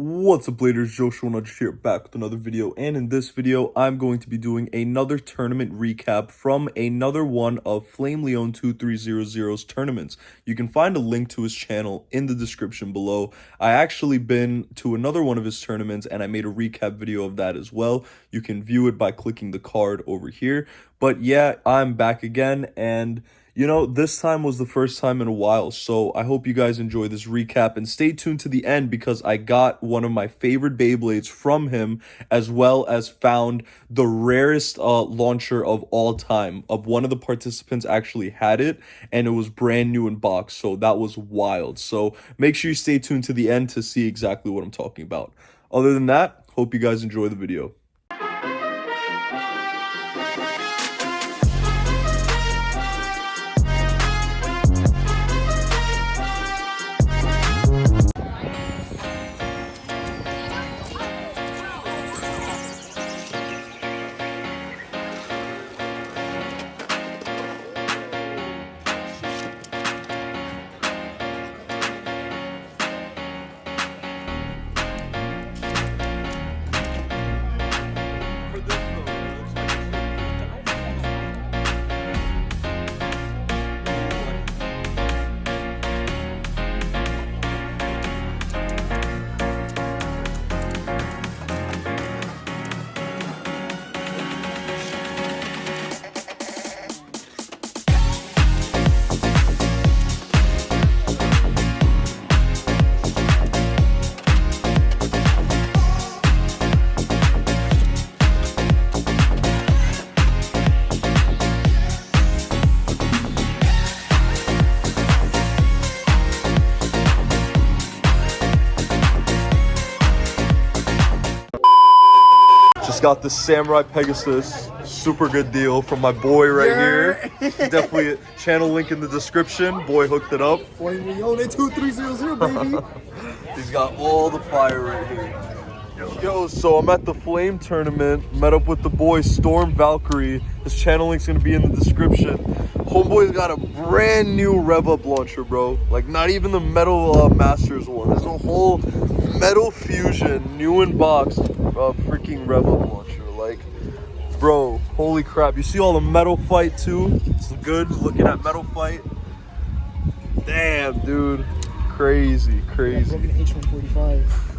What's up, Bladers? Joshua here, back with another video, and in this video I'm going to be doing another tournament recap from another one of Flame Leon 2300's tournaments. You can find a link to his channel in the description below. I actually been to another one of his tournaments and I made a recap video of that as well. You can view it by clicking the card over here. But yeah, I'm back again, and you know, this time was the first time in a while, so I hope you guys enjoy this recap, and stay tuned to the end because I got one of my favorite Beyblades from him, as well as found the rarest launcher of all time. One of the participants actually had it, and it was brand new in box, so that was wild. So make sure you stay tuned to the end to see exactly what I'm talking about. Other than that, hope you guys enjoy the video. Just got the Samurai Pegasus, super good deal from my boy right here. Definitely channel link in the description. Boy hooked it up. Flame Leon 2300, baby. He's got all the fire right here. Yo, so I'm at the Flame tournament, met up with the boy Storm Valkyrie. His channel link's gonna be in the description. Homeboy's got a brand new Rev Up launcher, bro. Like, not even the Metal Masters one. There's a whole Metal Fusion, new in box, freaking Rev Up launcher. Like, bro, holy crap. You see all the Metal Fight too? It's good looking at Metal Fight. Damn, dude. Crazy, crazy. Broken H145.